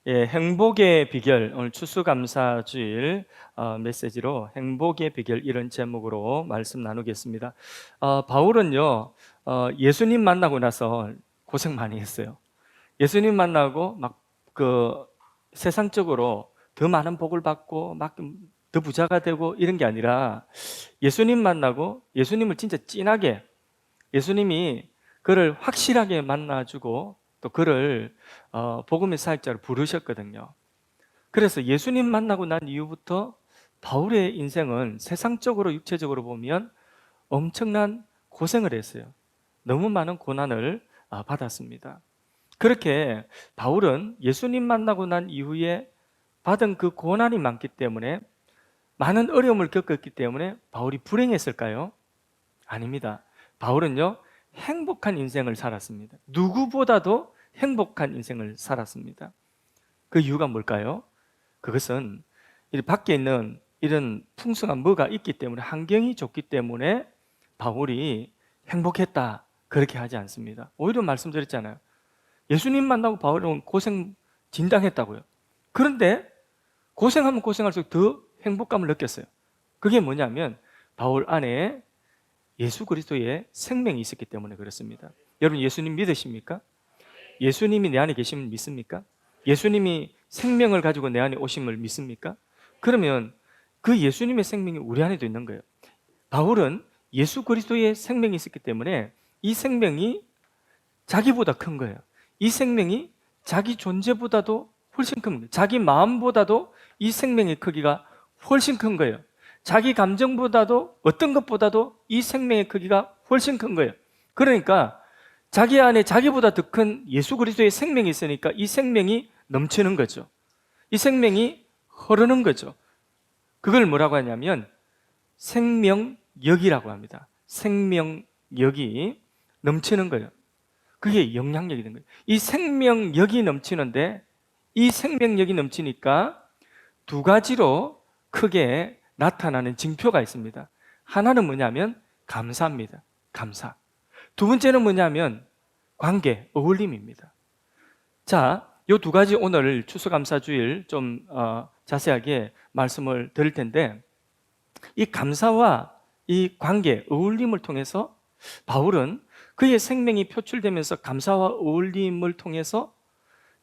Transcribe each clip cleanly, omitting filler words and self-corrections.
예, 행복의 비결, 오늘 추수감사주일 메시지로 행복의 비결 이런 제목으로 말씀 나누겠습니다. 바울은요, 예수님 만나고 나서 고생 많이 했어요. 예수님 만나고 막 그 세상적으로 더 많은 복을 받고 막 더 부자가 되고 이런 게 아니라 예수님 만나고 예수님을 진짜 진하게 예수님이 그를 확실하게 만나주고 또 그를 복음의 사역자로 부르셨거든요. 그래서 예수님 만나고 난 이후부터 바울의 인생은 세상적으로 육체적으로 보면 엄청난 고생을 했어요. 너무 많은 고난을 받았습니다. 그렇게 바울은 예수님 만나고 난 이후에 받은 그 고난이 많기 때문에 많은 어려움을 겪었기 때문에 바울이 불행했을까요? 아닙니다. 바울은요, 행복한 인생을 살았습니다. 누구보다도 행복한 인생을 살았습니다. 그 이유가 뭘까요? 그것은 이 밖에 있는 이런 풍성한 뭐가 있기 때문에, 환경이 좋기 때문에 바울이 행복했다, 그렇게 하지 않습니다. 오히려 말씀드렸잖아요. 예수님 만나고 바울은 고생 진당했다고요. 그런데 고생하면 고생할수록 더 행복감을 느꼈어요. 그게 뭐냐면 바울 안에 예수 그리스도의 생명이 있었기 때문에 그렇습니다. 여러분, 예수님 믿으십니까? 예수님이 내 안에 계심을 믿습니까? 예수님이 생명을 가지고 내 안에 오심을 믿습니까? 그러면 그 예수님의 생명이 우리 안에도 있는 거예요. 바울은 예수 그리스도의 생명이 있었기 때문에 이 생명이 자기보다 큰 거예요. 이 생명이 자기 존재보다도 훨씬 큰 거예요. 자기 마음보다도 이 생명의 크기가 훨씬 큰 거예요. 자기 감정보다도 어떤 것보다도 이 생명의 크기가 훨씬 큰 거예요. 그러니까 자기 안에 자기보다 더 큰 예수 그리스도의 생명이 있으니까 이 생명이 넘치는 거죠. 이 생명이 흐르는 거죠. 그걸 뭐라고 하냐면 생명력이라고 합니다. 생명력이 넘치는 거예요. 그게 영향력이 된 거예요. 이 생명력이 넘치는데 이 생명력이 넘치니까 두 가지로 크게 나타나는 징표가 있습니다. 하나는 뭐냐면 감사입니다. 감사. 두 번째는 뭐냐면 관계, 어울림입니다. 자, 이 두 가지 오늘 추수감사주일 좀 자세하게 말씀을 드릴 텐데, 이 감사와 이 관계, 어울림을 통해서 바울은 그의 생명이 표출되면서 감사와 어울림을 통해서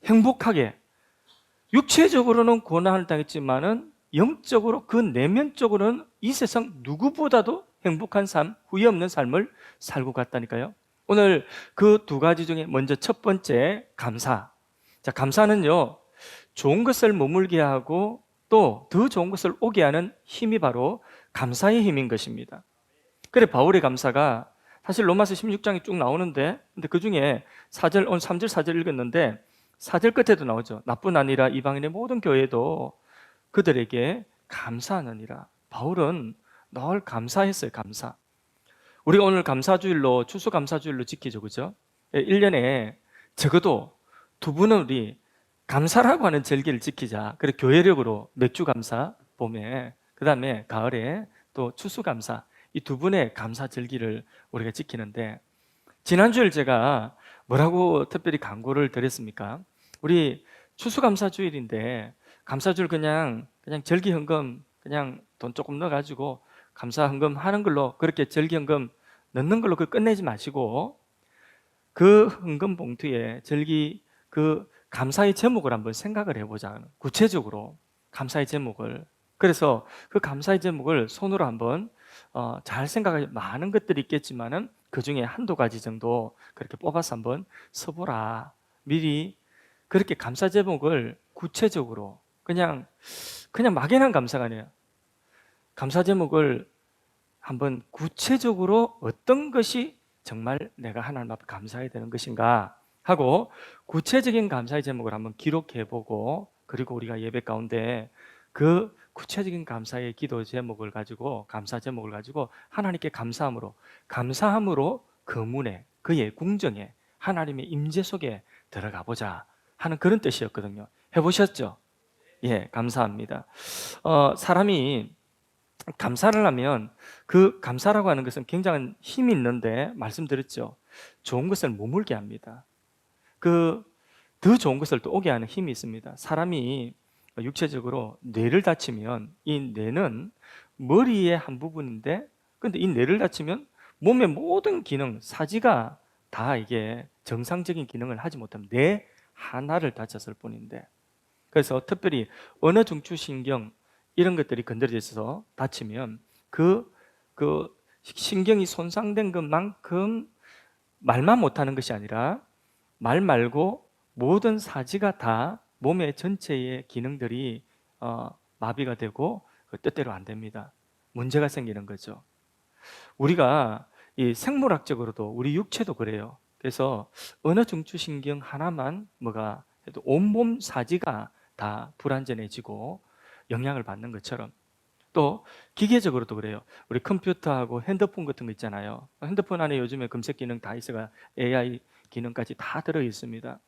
행복하게, 육체적으로는 고난을 당했지만은 영적으로 그 내면적으로는 이 세상 누구보다도 행복한 삶, 후회 없는 삶을 살고 갔다니까요. 오늘 그 두 가지 중에 먼저 첫 번째 감사. 자, 감사는요, 좋은 것을 머물게 하고 또 더 좋은 것을 오게 하는 힘이 바로 감사의 힘인 것입니다. 그래 바울의 감사가 사실 로마서 16장에 쭉 나오는데, 근데 그 중에 4절, 오늘 3절 4절 읽었는데 4절 끝에도 나오죠. 나뿐 아니라 이방인의 모든 교회도 그들에게 감사하느니라. 바울은 늘 감사했어요. 감사. 우리가 오늘 감사주일로, 추수감사주일로 지키죠, 그죠? 1년에 적어도 두 분은 우리 감사라고 하는 절기를 지키자. 그래 교회력으로 맥주 감사 봄에, 그 다음에 가을에 또 추수감사, 이 두 분의 감사 절기를 우리가 지키는데, 지난주일 제가 뭐라고 특별히 광고를 드렸습니까? 우리 추수감사주일인데 감사주일 그냥 절기 헌금 그냥 돈 조금 넣어가지고 감사 헌금 하는 걸로, 그렇게 절기 헌금 넣는 걸로 그 끝내지 마시고 그 헌금 봉투에 절기 그 감사의 제목을 한번 생각을 해보자. 구체적으로 감사의 제목을. 그래서 그 감사의 제목을 손으로 한번 잘 생각해. 많은 것들이 있겠지만은 그 중에 한두 가지 정도 그렇게 뽑아서 한번 써보라. 미리 그렇게 감사 제목을 구체적으로 그냥 막연한 감사가 아니에요. 감사 제목을 한번 구체적으로 어떤 것이 정말 내가 하나님 앞에 감사해야 되는 것인가 하고 구체적인 감사의 제목을 한번 기록해보고, 그리고 우리가 예배 가운데 그 구체적인 감사의 기도 제목을 가지고, 감사 제목을 가지고 하나님께 감사함으로 그 문에, 그의 궁정에, 하나님의 임재 속에 들어가 보자 하는 그런 뜻이었거든요. 해보셨죠? 예, 감사합니다. 사람이 감사를 하면 그 감사라고 하는 것은 굉장한 힘이 있는데, 말씀드렸죠. 좋은 것을 머물게 합니다. 그 더 좋은 것을 또 오게 하는 힘이 있습니다. 사람이 육체적으로 뇌를 다치면 이 뇌는 머리의 한 부분인데, 근데 이 뇌를 다치면 몸의 모든 기능, 사지가 다 이게 정상적인 기능을 하지 못하면 뇌 하나를 다쳤을 뿐인데, 그래서 특별히 언어 중추신경 이런 것들이 건드려져 있어서 다치면 그 신경이 손상된 것만큼 말만 못하는 것이 아니라 말 말고 모든 사지가 다 몸의 전체의 기능들이 마비가 되고 그 뜻대로 안 됩니다. 문제가 생기는 거죠. 우리가 이 생물학적으로도 우리 육체도 그래요. 그래서 어느 중추신경 하나만 뭐가 해도 온몸 사지가 다 불안전해지고 영향을 받는 것처럼, 또 기계적으로도 그래요. 우리 컴퓨터하고 핸드폰 같은 거 있잖아요. 핸드폰 안에 요즘에 검색 기능 다 있어가 AI 기능까지 다 들어 있습니다.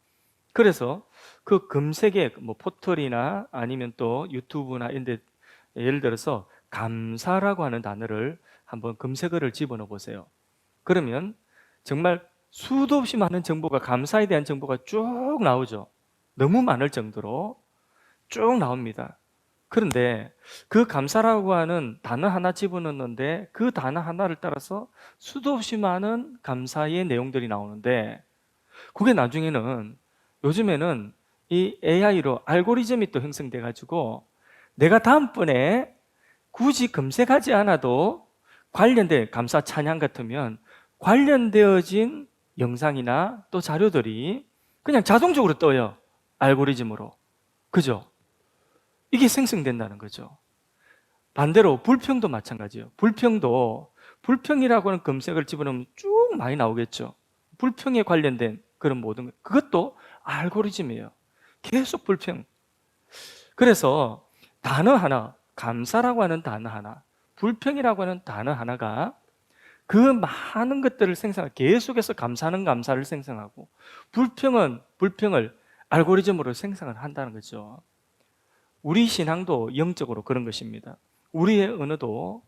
그래서 그 검색에 뭐 포털이나 아니면 또 유튜브나 이런 데 예를 들어서 감사라고 하는 단어를 한번 검색어를 집어넣어 보세요. 그러면 정말 수도 없이 많은 정보가, 감사에 대한 정보가 쭉 나오죠. 너무 많을 정도로 쭉 나옵니다. 그런데 그 감사라고 하는 단어 하나 집어넣는데 그 단어 하나를 따라서 수도 없이 많은 감사의 내용들이 나오는데, 그게 나중에는 요즘에는 이 AI로 알고리즘이 또 형성돼 가지고 내가 다음번에 굳이 검색하지 않아도 관련된 감사 찬양 같으면 관련되어진 영상이나 또 자료들이 그냥 자동적으로 떠요. 알고리즘으로. 그죠? 이게 생성된다는 거죠. 반대로 불평도 마찬가지예요. 불평이라고 하는 검색을 집어넣으면 쭉 많이 나오겠죠. 불평에 관련된 그런 모든 것, 그것도 알고리즘이에요. 계속 불평. 그래서 단어 하나, 감사라고 하는 단어 하나, 불평이라고 하는 단어 하나가 그 많은 것들을 계속해서 감사는 감사를 생성하고, 불평은 불평을 알고리즘으로 생성을 한다는 거죠. 우리 신앙도 영적으로 그런 것입니다. 우리의 언어도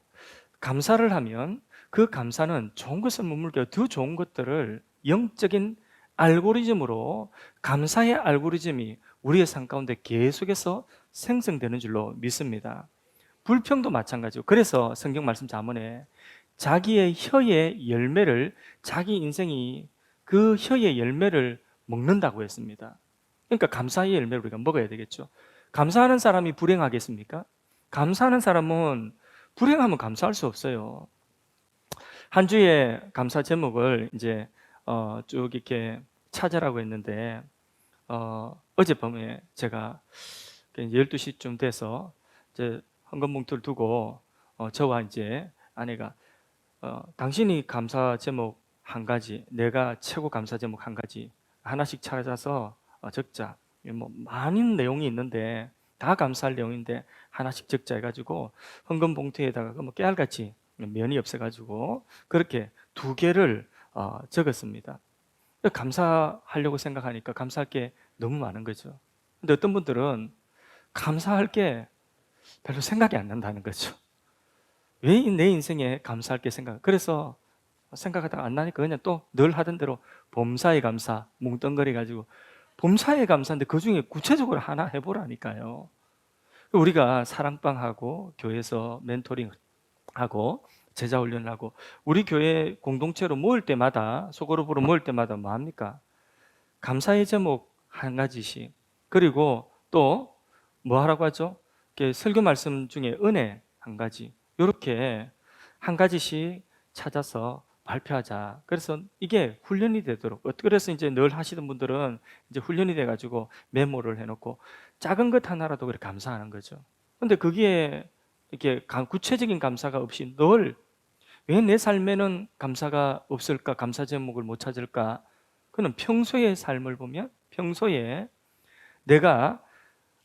감사를 하면 그 감사는 좋은 것을 머물게 더 좋은 것들을 영적인 알고리즘으로, 감사의 알고리즘이 우리의 삶 가운데 계속해서 생성되는 줄로 믿습니다. 불평도 마찬가지고, 그래서 성경 말씀 잠언에 자기의 혀의 열매를, 자기 인생이 그 혀의 열매를 먹는다고 했습니다. 그러니까 감사의 열매를 우리가 먹어야 되겠죠. 감사하는 사람이 불행하겠습니까? 감사하는 사람은 불행하면 감사할 수 없어요. 한 주의 감사 제목을 이제 쭉 이렇게 찾으라고 했는데, 어젯밤에 제가 12시쯤 돼서 이제 헌금봉투를 두고 저와 이제 아내가 당신이 감사 제목 한 가지, 내가 최고 감사 제목 한 가지 하나씩 찾아서 적자. 뭐 많은 내용이 있는데 다 감사할 내용인데 하나씩 적자 해가지고 헌금 봉투에다가 뭐 깨알같이 면이 없어가지고 그렇게 2개를 적었습니다. 감사하려고 생각하니까 감사할 게 너무 많은 거죠. 근데 어떤 분들은 감사할 게 별로 생각이 안 난다는 거죠. 왜 내 인생에 감사할 게 그래서 생각하다가 안 나니까 그냥 또 늘 하던 대로 범사에 감사 뭉뚱거려 가지고 범사에 감사인데 그 중에 구체적으로 하나 해보라니까요. 우리가 사랑방하고 교회에서 멘토링하고 제자 훈련을 하고 우리 교회 공동체로 모일 때마다, 소그룹으로 모일 때마다 뭐 합니까? 감사의 제목 한 가지씩, 그리고 또 뭐 하라고 하죠? 설교 말씀 중에 은혜 한 가지, 이렇게 한 가지씩 찾아서 발표하자. 그래서 이게 훈련이 되도록, 그래서 이제 늘 하시던 분들은 이제 훈련이 돼가지고 메모를 해놓고 작은 것 하나라도 그렇게 감사하는 거죠. 근데 그게 이렇게 구체적인 감사가 없이 늘, 왜 내 삶에는 감사가 없을까? 감사 제목을 못 찾을까? 그는 평소의 삶을 보면 평소에 내가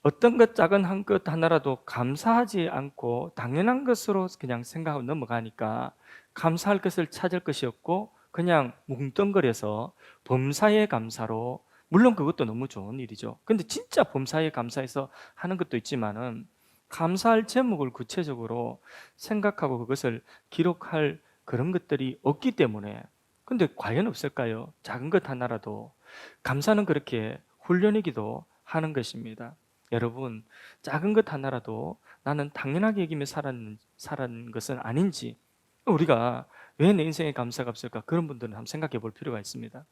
어떤 것, 작은 한 것 하나라도 감사하지 않고 당연한 것으로 그냥 생각하고 넘어가니까 감사할 것을 찾을 것이 없고 그냥 뭉뚱거려서 범사에 감사로, 물론 그것도 너무 좋은 일이죠. 근데 진짜 범사에 감사해서 하는 것도 있지만은 감사할 제목을 구체적으로 생각하고 그것을 기록할 그런 것들이 없기 때문에. 근데 과연 없을까요? 작은 것 하나라도. 감사는 그렇게 훈련이기도 하는 것입니다. 여러분, 작은 것 하나라도 나는 당연하게 여기며 살았는 것은 아닌지, 우리가 왜 내 인생에 감사가 없을까? 그런 분들은 한번 생각해 볼 필요가 있습니다.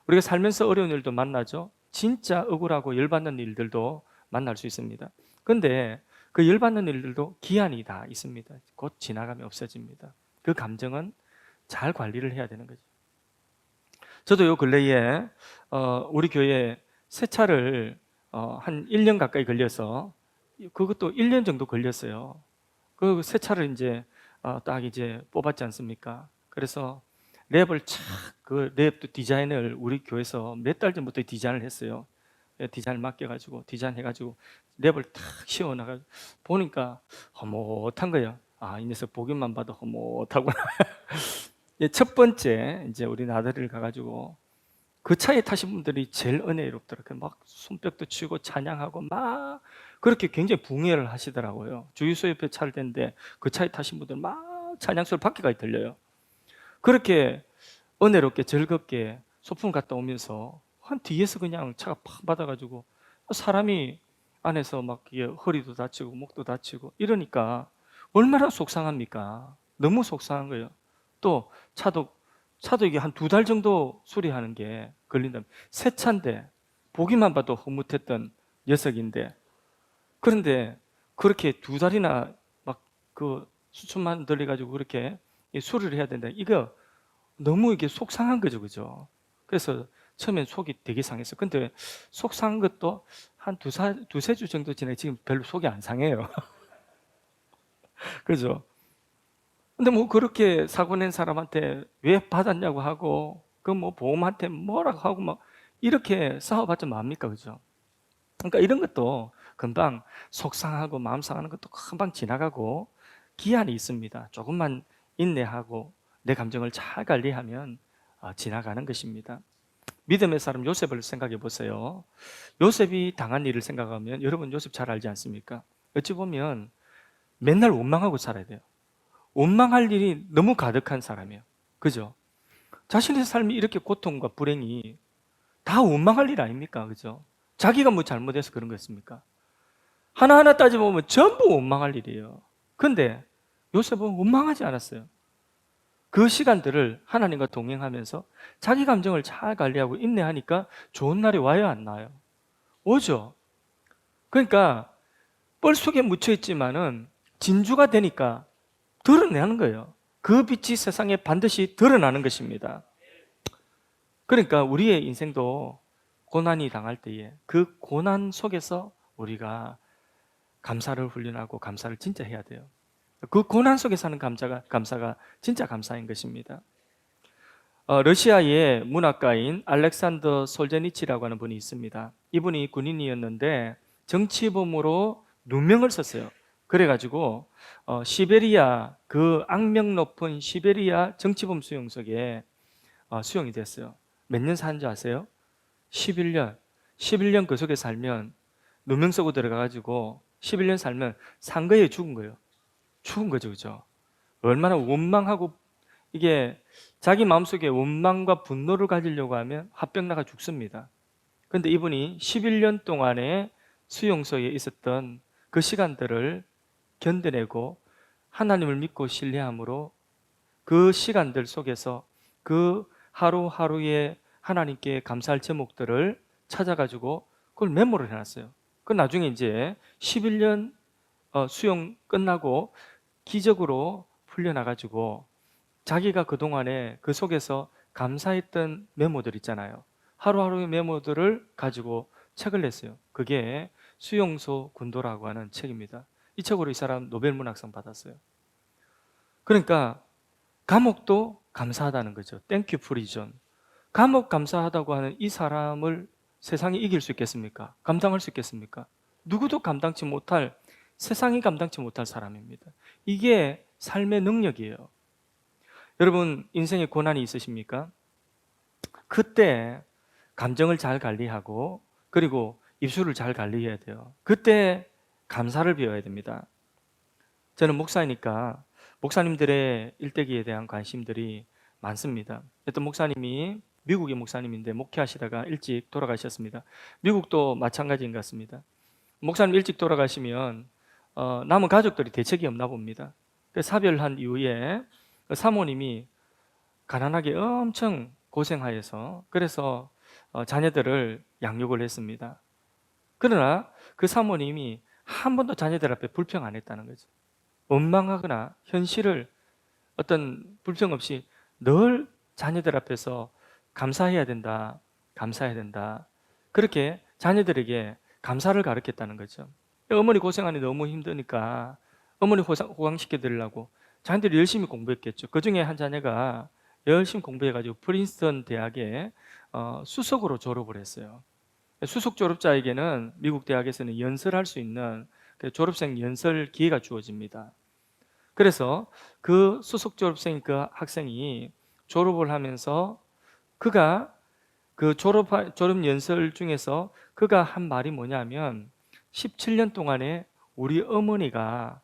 우리가 살면서 어려운 일도 만나죠. 진짜 억울하고 열받는 일들도 만날 수 있습니다. 그런데 그 열받는 일들도 기한이 다 있습니다. 곧 지나가면 없어집니다. 그 감정은 잘 관리를 해야 되는 거죠. 저도 요 근래에 우리 교회 세차를 한 1년 가까이 걸려서, 그것도 1년 정도 걸렸어요. 그 세차를 이제 딱 이제 뽑았지 않습니까? 그래서 랩을 그 랩도 디자인을 우리 교회에서 몇 달 전부터 디자인을 했어요. 디자인을 맡겨가지고 디자인해가지고 랩을 탁 씌워놔가지고 보니까 허못한 거예요. 아, 이 녀석 보기만 봐도 허못하구나. 첫 번째 이제 우리 나들이를 가가지고 그 차에 타신 분들이 제일 은혜롭더라고요. 막 손뼉도 치고 찬양하고 막 그렇게 굉장히 붕해를 하시더라고요. 주유소 옆에 차를 댔는데 그 차에 타신 분들 막 찬양 소리 밖에까지 들려요. 그렇게 은혜롭게 즐겁게 소풍 갔다 오면서 한 뒤에서 그냥 차가 팍 받아가지고 사람이 안에서 막 허리도 다치고 목도 다치고 이러니까 얼마나 속상합니까? 너무 속상한 거예요. 또 차도 이게 한 2달 정도 수리하는 게 걸린다면, 새 차인데 보기만 봐도 흐뭇했던 녀석인데, 그런데 그렇게 2달이나 막 그 수천만 들려가지고 그렇게 수리를 해야 된다. 이거 너무 이게 속상한 거죠, 그죠? 그래서 처음엔 속이 되게 상했어. 근데 속 상한 것도 한 두세 주 정도 지나고 지금 별로 속이 안 상해요. 그죠? 근데 뭐 그렇게 사고 낸 사람한테 왜 받았냐고 하고, 그 뭐 보험한테 뭐라고 하고 막 이렇게 싸워봤자 뭐합니까, 그죠? 그러니까 이런 것도 금방 속상하고 마음 상하는 것도 금방 지나가고 기한이 있습니다. 조금만 인내하고 내 감정을 잘 관리하면 지나가는 것입니다. 믿음의 사람 요셉을 생각해 보세요. 요셉이 당한 일을 생각하면, 여러분 요셉 잘 알지 않습니까? 어찌 보면 맨날 원망하고 살아야 돼요. 원망할 일이 너무 가득한 사람이에요. 그죠? 자신의 삶이 이렇게 고통과 불행이 다 원망할 일 아닙니까? 그죠? 자기가 뭐 잘못해서 그런 거였습니까? 하나하나 따져보면 전부 원망할 일이에요. 근데 요셉은 원망하지 않았어요. 그 시간들을 하나님과 동행하면서 자기 감정을 잘 관리하고 인내하니까 좋은 날이 와요, 안 나요? 오죠. 그러니까 뻘 속에 묻혀 있지만은 진주가 되니까 드러내는 거예요. 그 빛이 세상에 반드시 드러나는 것입니다. 그러니까 우리의 인생도 고난이 당할 때에 그 고난 속에서 우리가 감사를 훈련하고 감사를 진짜 해야 돼요. 그 고난 속에 사는 감사가 진짜 감사인 것입니다. 러시아의 문학가인 알렉산더 솔제니치라고 하는 분이 있습니다. 이분이 군인이었는데 정치범으로 누명을 썼어요. 그래가지고 시베리아, 그 악명 높은 시베리아 정치범 수용소에 수용이 됐어요. 몇 년 산 줄 아세요? 11년. 11년 그 속에 살면, 누명 쓰고 들어가가지고 11년 살면 산 거예요, 죽은 거예요? 죽은 거죠, 그죠? 얼마나 원망하고, 이게 자기 마음속에 원망과 분노를 가지려고 하면 화병 나가 죽습니다. 그런데 이분이 11년 동안에 수용소에 있었던 그 시간들을 견뎌내고 하나님을 믿고 신뢰함으로 그 시간들 속에서 그 하루하루의 하나님께 감사할 제목들을 찾아가지고 그걸 메모를 해놨어요. 그 나중에 이제 11년 수용 끝나고 기적으로 풀려나가지고 자기가 그동안에 그 속에서 감사했던 메모들 있잖아요. 하루하루의 메모들을 가지고 책을 냈어요. 그게 수용소 군도라고 하는 책입니다. 이 책으로 이 사람 노벨문학상 받았어요. 그러니까 감옥도 감사하다는 거죠. 땡큐 프리전. 감옥 감사하다고 하는 이 사람을 세상이 이길 수 있겠습니까? 감당할 수 있겠습니까? 누구도 감당치 못할, 세상이 감당치 못할 사람입니다. 이게 삶의 능력이에요. 여러분 인생에 고난이 있으십니까? 그때 감정을 잘 관리하고 그리고 입술을 잘 관리해야 돼요. 그때 감사를 배워야 됩니다. 저는 목사니까 목사님들의 일대기에 대한 관심들이 많습니다. 어떤 목사님이 미국의 목사님인데 목회하시다가 일찍 돌아가셨습니다. 미국도 마찬가지인 것 같습니다. 목사님 일찍 돌아가시면 남은 가족들이 대책이 없나 봅니다. 사별한 이후에 사모님이 가난하게 엄청 고생하여서 그래서 자녀들을 양육을 했습니다. 그러나 그 사모님이 한 번도 자녀들 앞에 불평 안 했다는 거죠. 원망하거나 현실을 어떤 불평 없이 늘 자녀들 앞에서 감사해야 된다, 감사해야 된다. 그렇게 자녀들에게 감사를 가르쳤다는 거죠. 어머니 고생하니 너무 힘드니까 어머니 호강시켜 드리려고 자녀들이 열심히 공부했겠죠. 그 중에 한 자녀가 열심히 공부해가지고 프린스턴 대학에 수석으로 졸업을 했어요. 수석 졸업자에게는 미국 대학에서는 연설할 수 있는 졸업생 연설 기회가 주어집니다. 그래서 그 수석 졸업생 그 학생이 졸업을 하면서 그가 그 졸업 연설 중에서 그가 한 말이 뭐냐면 17년 동안에 우리 어머니가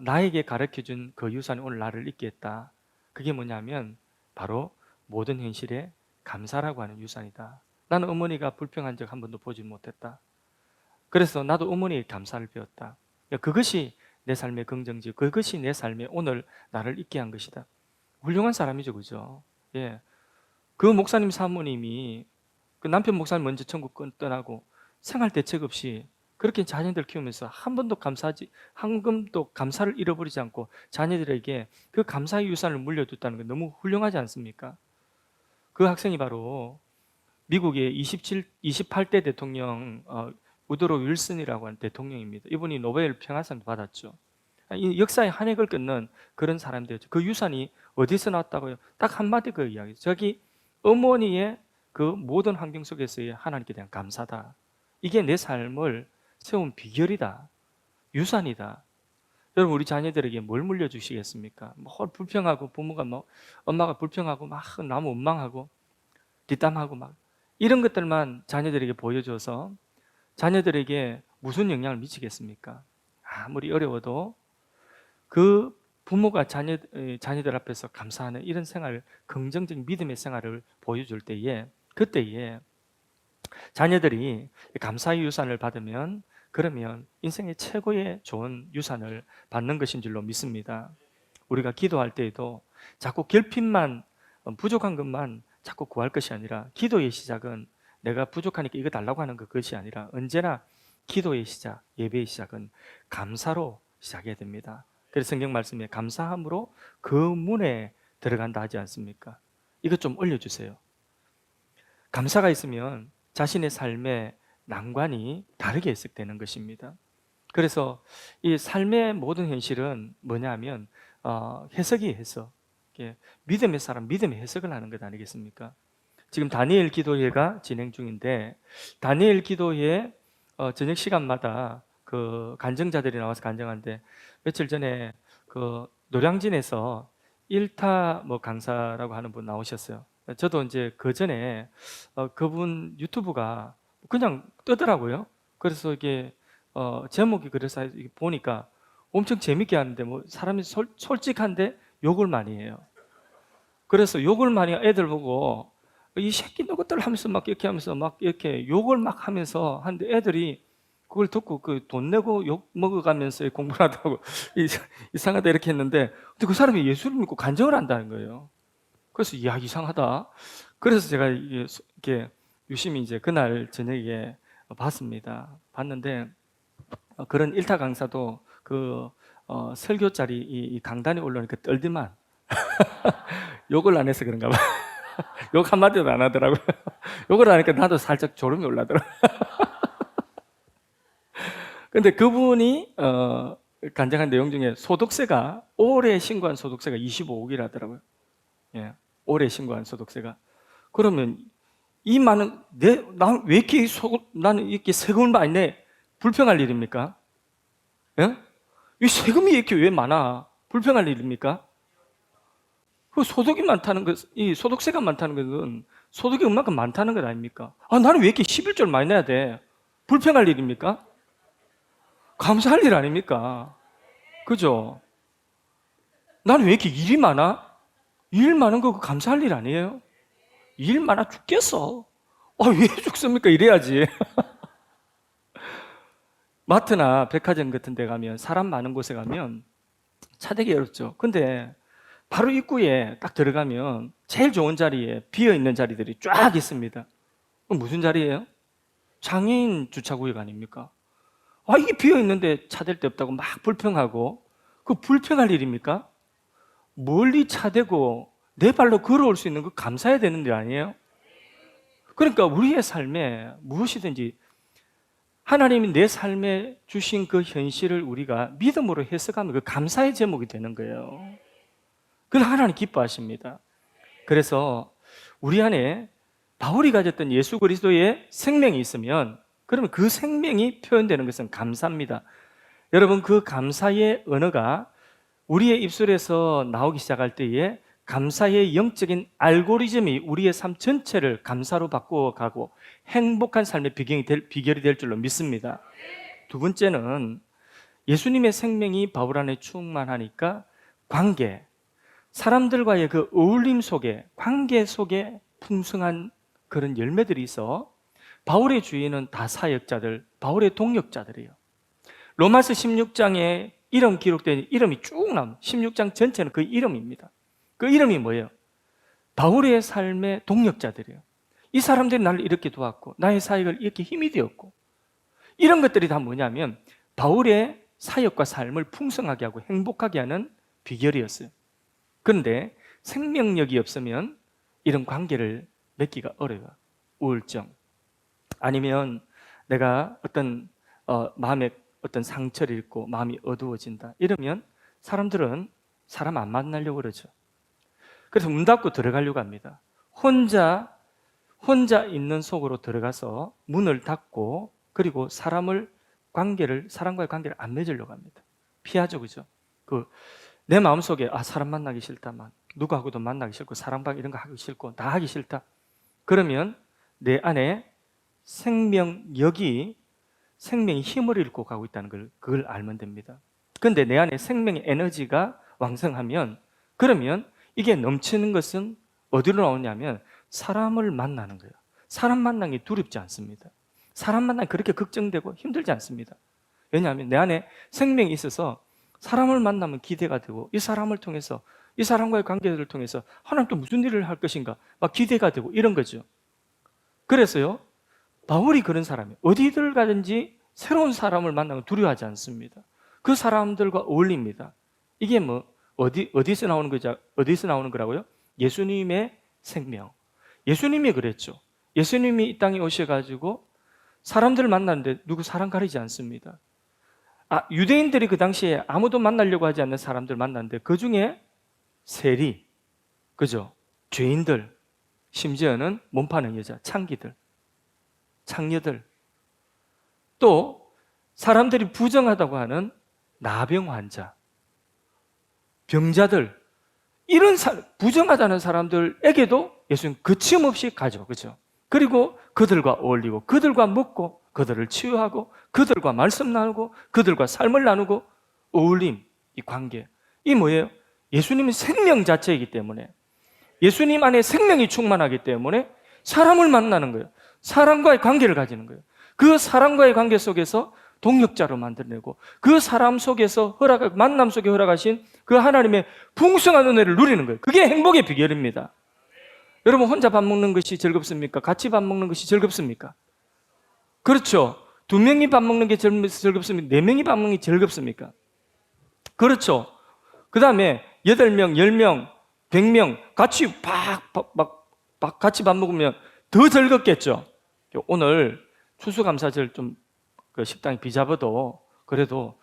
나에게 가르쳐준 그 유산이 오늘 나를 있게 했다. 그게 뭐냐면 바로 모든 현실에 감사라고 하는 유산이다. 나는 어머니가 불평한 적 한 번도 보지 못했다. 그래서 나도 어머니의 감사를 배웠다. 그것이 내 삶의 긍정지, 그것이 내 삶에 오늘 나를 있게 한 것이다. 훌륭한 사람이죠, 그죠? 예. 그 목사님 사모님이 그 남편 목사님 먼저 천국 떠나고 생활 대책 없이 그렇게 자녀들 키우면서 한 번도 감사를 잃어버리지 않고 자녀들에게 그 감사의 유산을 물려줬다는 건 너무 훌륭하지 않습니까? 그 학생이 바로 미국의 28대 대통령 우드로 윌슨이라고 하는 대통령입니다. 이분이 노벨 평화상 받았죠. 이 역사의 한 획을 끊는 그런 사람들이었죠. 그 유산이 어디서 나왔다고요? 딱 한마디 그 이야기. 저기 어머니의 그 모든 환경 속에서의 하나님께 대한 감사다. 이게 내 삶을 세운 비결이다. 유산이다. 여러분 우리 자녀들에게 뭘 물려주시겠습니까? 뭘 불평하고 부모가 엄마가 불평하고 막 너무 원망하고 뒷담하고 막 이런 것들만 자녀들에게 보여줘서 자녀들에게 무슨 영향을 미치겠습니까? 아무리 어려워도 그 부모가 자녀들 앞에서 감사하는 이런 생활, 긍정적인 믿음의 생활을 보여줄 때에 그때에 자녀들이 감사의 유산을 받으면 그러면 인생의 최고의 좋은 유산을 받는 것인 줄로 믿습니다. 우리가 기도할 때에도 자꾸 결핍만 부족한 것만 자꾸 구할 것이 아니라 기도의 시작은 내가 부족하니까 이거 달라고 하는 것이 아니라 언제나 기도의 시작, 예배의 시작은 감사로 시작해야 됩니다. 그래서 성경 말씀에 감사함으로 그 문에 들어간다 하지 않습니까? 이것 좀 올려주세요. 감사가 있으면 자신의 삶의 난관이 다르게 해석되는 것입니다. 그래서 이 삶의 모든 현실은 뭐냐면 해석이 해석. 믿음의 사람, 믿음의 해석을 하는 것 아니겠습니까? 지금 다니엘 기도회가 진행 중인데 다니엘 기도회 저녁 시간마다 그 간증자들이 나와서 간증하는데 며칠 전에 그 노량진에서 일타 강사라고 하는 분 나오셨어요. 저도 이제 그 전에 그분 유튜브가 그냥 뜨더라고요. 그래서 이게 제목이 그래서 보니까 엄청 재밌게 하는데 사람이 솔직한데 욕을 많이 해요. 그래서 욕을 많이 애들 보고 이 새끼 너것들 하면서 막 이렇게 하면서 막 이렇게 욕을 막 하면서 하는데 애들이 그걸 듣고 그 돈 내고 욕 먹어가면서 공부를 하다고 이상하다 이렇게 했는데 근데 그 사람이 예수를 믿고 간증을 한다는 거예요. 그래서 이상하다. 그래서 제가 이렇게 유심히 이제 그날 저녁에 봤는데 그런 일타 강사도 그 설교자리 이 강단에 올라오니까 떨더만 욕을 안 해서 그런가 봐. 욕 한마디도 안 하더라고요. 욕을 하니까 나도 살짝 졸음이 올라더라고요. 근데 그분이 간증한 내용 중에 소득세가 올해 신고한 소득세가 25억이라더라고요. 예, 올해 신고한 소득세가. 그러면 이 많은 나는 왜 이렇게 나는 이렇게 세금을 많이 내? 불평할 일입니까? 예? 이 세금이 이렇게 왜 많아? 불평할 일입니까? 그 소득이 많다는 것, 이 소득세가 많다는 것은 소득이 얼마큼 많다는 것 아닙니까? 나는 왜 이렇게 11조를 많이 내야 돼? 불평할 일입니까? 감사할 일 아닙니까? 그죠? 나는 왜 이렇게 일이 많아? 일 많은 거 감사할 일 아니에요? 일 많아 죽겠어. 왜 죽습니까? 이래야지. 마트나 백화점 같은 데 가면, 사람 많은 곳에 가면 차 대기 어렵죠. 근데 바로 입구에 딱 들어가면 제일 좋은 자리에 비어있는 자리들이 쫙 있습니다. 그럼 무슨 자리예요? 장애인 주차구역 아닙니까? 이게 비어있는데 차 댈 데 없다고 막 불평하고, 그 불평할 일입니까? 멀리 차 대고 내 발로 걸어올 수 있는 거 감사해야 되는 일 아니에요? 그러니까 우리의 삶에 무엇이든지 하나님이 내 삶에 주신 그 현실을 우리가 믿음으로 해석하면 그 감사의 제목이 되는 거예요. 그걸 하나님 기뻐하십니다. 그래서 우리 안에 바울이 가졌던 예수 그리스도의 생명이 있으면, 그러면 그 생명이 표현되는 것은 감사입니다. 여러분, 그 감사의 언어가 우리의 입술에서 나오기 시작할 때에 감사의 영적인 알고리즘이 우리의 삶 전체를 감사로 바꾸어가고 행복한 삶의 비결이 될 줄로 믿습니다. 두 번째는 예수님의 생명이 바울 안에 충만하니까 관계, 사람들과의 그 어울림 속에, 관계 속에 풍성한 그런 열매들이 있어 바울의 주위는 다 사역자들, 바울의 동역자들이에요. 로마서 16장에 이름 기록된 이름이 쭉 나옵니다. 16장 전체는 그 이름입니다. 그 이름이 뭐예요? 바울의 삶의 동역자들이에요. 이 사람들이 나를 이렇게 도왔고 나의 사역을 이렇게 힘이 되었고, 이런 것들이 다 뭐냐면 바울의 사역과 삶을 풍성하게 하고 행복하게 하는 비결이었어요. 그런데 생명력이 없으면 이런 관계를 맺기가 어려워요. 우울증, 아니면 내가 어떤 마음에 어떤 상처를 입고 마음이 어두워진다, 이러면 사람들은 사람 안 만나려고 그러죠. 그래서 문 닫고 들어가려고 합니다. 혼자 있는 속으로 들어가서 문을 닫고, 그리고 사람과의 관계를 안 맺으려고 합니다. 피하죠, 그죠? 내 마음속에 사람 만나기 싫다만, 누구하고도 만나기 싫고 사랑방 이런 거 하기 싫고 다 하기 싫다, 그러면 내 안에 생명이 힘을 잃고 가고 있다는 그걸 알면 됩니다. 그런데 내 안에 생명의 에너지가 왕성하면, 그러면 이게 넘치는 것은 어디로 나오냐면 사람을 만나는 거예요. 사람 만나는 게 두렵지 않습니다. 사람 만나기 그렇게 걱정되고 힘들지 않습니다. 왜냐하면 내 안에 생명이 있어서 사람을 만나면 기대가 되고, 이 사람을 통해서, 이 사람과의 관계를 통해서 하나님 또 무슨 일을 할 것인가 막 기대가 되고 이런 거죠. 그래서요, 바울이 그런 사람이에요. 어디들 가든지 새로운 사람을 만나면 두려워하지 않습니다. 그 사람들과 어울립니다. 이게 어디서 나오는 거죠? 어디서 나오는 거라고요? 예수님의 생명. 예수님이 그랬죠. 예수님이 이 땅에 오셔가지고 사람들을 만나는데 누구 사람 가리지 않습니다. 유대인들이 그 당시에 아무도 만나려고 하지 않는 사람들 만났는데, 그 중에 세리, 그죠? 죄인들, 심지어는 몸 파는 여자, 창녀들, 또 사람들이 부정하다고 하는 나병 환자, 병자들, 이런 부정하다는 사람들에게도 예수님 거침없이 가죠, 그죠? 그리고 그들과 어울리고, 그들과 먹고, 그들을 치유하고, 그들과 말씀 나누고, 그들과 삶을 나누고, 어울림, 이 관계, 이 뭐예요? 예수님은 생명 자체이기 때문에, 예수님 안에 생명이 충만하기 때문에 사람을 만나는 거예요. 사람과의 관계를 가지는 거예요. 그 사람과의 관계 속에서 동역자로 만들어내고, 그 사람 속에서 만남 속에 허락하신 그 하나님의 풍성한 은혜를 누리는 거예요. 그게 행복의 비결입니다. 여러분, 혼자 밥 먹는 것이 즐겁습니까? 같이 밥 먹는 것이 즐겁습니까? 그렇죠. 2명이 밥 먹는 게 즐겁습니까? 4명이 밥 먹는 게 즐겁습니까? 그렇죠. 그 다음에 8명, 10명, 100명 같이 같이 밥 먹으면 더 즐겁겠죠. 오늘 추수감사절 좀 식당이 비잡아도 그래도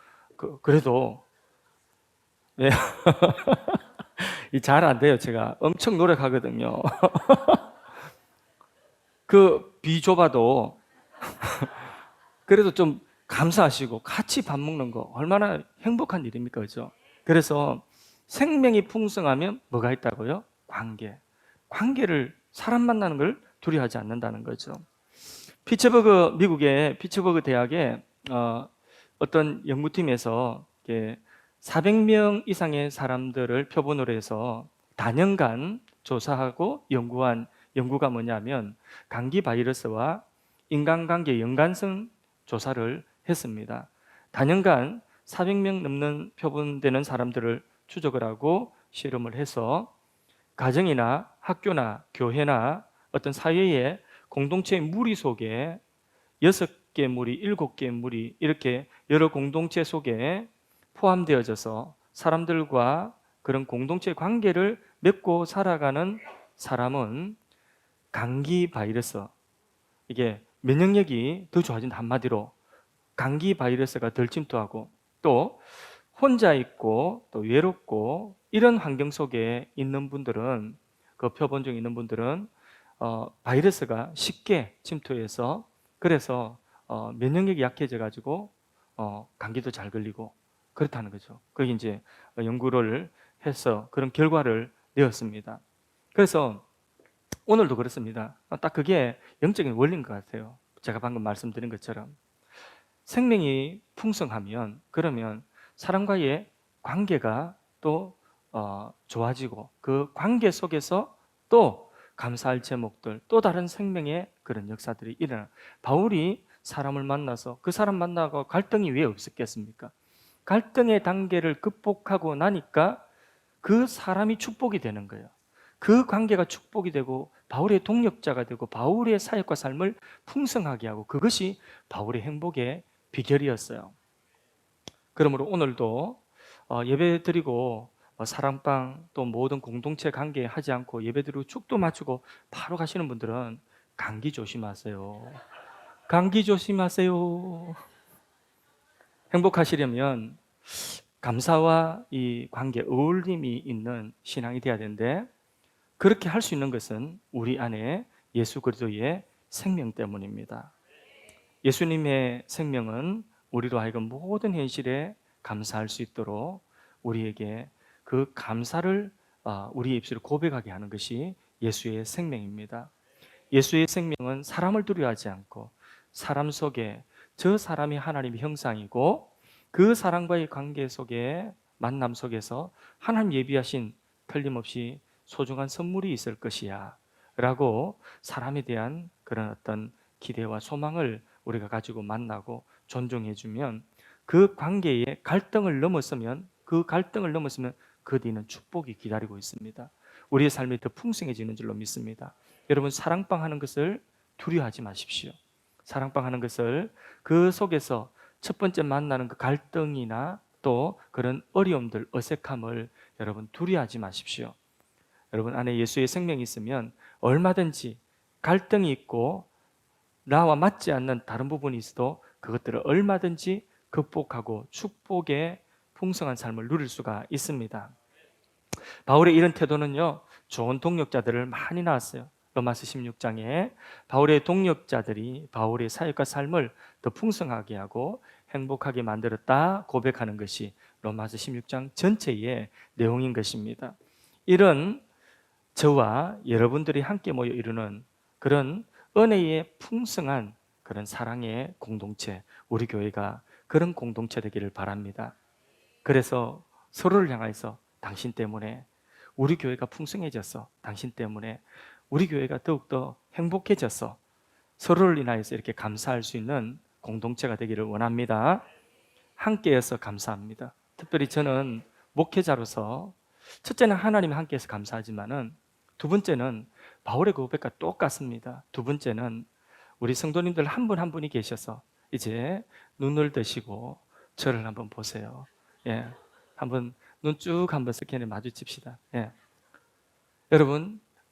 네. 잘 안 돼요. 제가 엄청 노력하거든요. 비좁아도 그래도 좀 감사하시고 같이 밥 먹는 거 얼마나 행복한 일입니까, 그죠? 그래서 생명이 풍성하면 뭐가 있다고요? 관계를, 사람 만나는 걸 두려워하지 않는다는 거죠. 미국의 피츠버그 대학의 어떤 연구팀에서 400명 이상의 사람들을 표본으로 해서 다년간 조사하고 연구한 연구가 뭐냐면 감기 바이러스와 인간관계 연관성 조사를 했습니다. 단연간 400명 넘는 표본되는 사람들을 추적을 하고 실험을 해서 가정이나 학교나 교회나 어떤 사회의 공동체의 무리 속에 6개 무리, 7개의 무리 이렇게 여러 공동체 속에 포함되어져서 사람들과 그런 공동체 관계를 맺고 살아가는 사람은 감기 바이러스, 이게 면역력이 더 좋아진다. 한마디로 감기 바이러스가 덜 침투하고, 또 혼자 있고 또 외롭고 이런 환경 속에 있는 분들은, 그 표본 중에 있는 분들은 바이러스가 쉽게 침투해서, 그래서 면역력이 약해져 가지고 감기도 잘 걸리고 그렇다는 거죠. 그게 이제 연구를 해서 그런 결과를 내었습니다. 그래서 오늘도 그렇습니다. 딱 그게 영적인 원리인 것 같아요. 제가 방금 말씀드린 것처럼 생명이 풍성하면, 그러면 사람과의 관계가 또 좋아지고, 그 관계 속에서 또 감사할 제목들, 또 다른 생명의 그런 역사들이 일어나. 바울이 사람을 만나서 그 사람 만나고 갈등이 왜 없었겠습니까? 갈등의 단계를 극복하고 나니까 그 사람이 축복이 되는 거예요. 그 관계가 축복이 되고 바울의 동력자가 되고 바울의 사역과 삶을 풍성하게 하고, 그것이 바울의 행복의 비결이었어요. 그러므로 오늘도 예배 드리고 사랑방 또 모든 공동체 관계 하지 않고 예배 드리고 축도 맞추고 바로 가시는 분들은 감기 조심하세요. 감기 조심하세요. 행복하시려면 감사와 이 관계, 어울림이 있는 신앙이 돼야 되는데, 그렇게 할 수 있는 것은 우리 안에 예수 그리스도의 생명 때문입니다. 예수님의 생명은 우리로 하여금 모든 현실에 감사할 수 있도록 우리에게 그 감사를 우리의 입술로 고백하게 하는 것이 예수의 생명입니다. 예수의 생명은 사람을 두려워하지 않고 사람 속에 저 사람이 하나님의 형상이고 그 사람과의 관계 속에, 만남 속에서 하나님 예비하신 틀림없이 소중한 선물이 있을 것이야 라고 사람에 대한 그런 어떤 기대와 소망을 우리가 가지고 만나고 존중해주면, 그 관계에 갈등을 넘었으면 그 뒤는 축복이 기다리고 있습니다. 우리의 삶이 더 풍성해지는 줄로 믿습니다. 여러분, 사랑방 하는 것을 두려워하지 마십시오. 사랑방 하는 것을, 그 속에서 첫 번째 만나는 그 갈등이나 또 그런 어려움들, 어색함을 여러분 두려워하지 마십시오. 여러분 안에 예수의 생명이 있으면 얼마든지 갈등이 있고 나와 맞지 않는 다른 부분이 있어도 그것들을 얼마든지 극복하고 축복의 풍성한 삶을 누릴 수가 있습니다. 바울의 이런 태도는요, 좋은 동력자들을 많이 낳았어요. 로마서 16장에 바울의 동력자들이 바울의 사역과 삶을 더 풍성하게 하고 행복하게 만들었다 고백하는 것이 로마서 16장 전체의 내용인 것입니다. 이런 저와 여러분들이 함께 모여 이루는 그런 은혜의 풍성한 그런 사랑의 공동체, 우리 교회가 그런 공동체 되기를 바랍니다. 그래서 서로를 향해서 당신 때문에 우리 교회가 풍성해졌어, 당신 때문에 우리 교회가 더욱더 행복해졌어, 서로를 인하여서 이렇게 감사할 수 있는 공동체가 되기를 원합니다. 함께해서 감사합니다. 특별히 저는 목회자로서 첫째는 하나님 함께해서 감사하지만은 두 번째는 바울의 고백과 똑같습니다. 두 번째는 우리 성도님들 한 분 한 분이 계셔서 이제 눈을 드시고 저를 한번 보세요. 예, 한번 눈 쭉 한번 스캔에 마주칩시다. 예.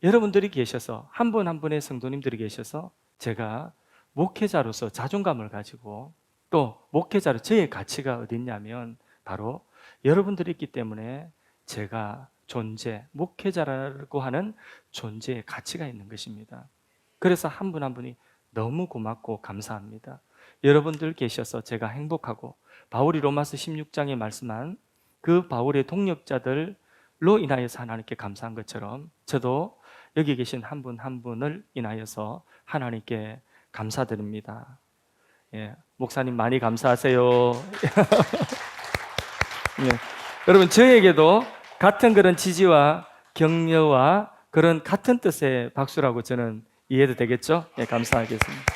여러분들이 계셔서, 한 분 한 분의 성도님들이 계셔서 제가 목회자로서 자존감을 가지고, 또 목회자로 저의 가치가 어디 있냐면 바로 여러분들이 있기 때문에 제가 목회자라고 하는 존재의 가치가 있는 것입니다. 그래서 한 분 한 분이 너무 고맙고 감사합니다. 여러분들 계셔서 제가 행복하고, 바울이 로마서 16장에 말씀한 그 바울의 동력자들로 인하여서 하나님께 감사한 것처럼 저도 여기 계신 한 분 한 분을 인하여서 하나님께 감사드립니다. 예, 목사님 많이 감사하세요. 예, 여러분 저에게도 같은 그런 지지와 격려와 그런 같은 뜻의 박수라고 저는 이해도 되겠죠? 예, 감사하겠습니다.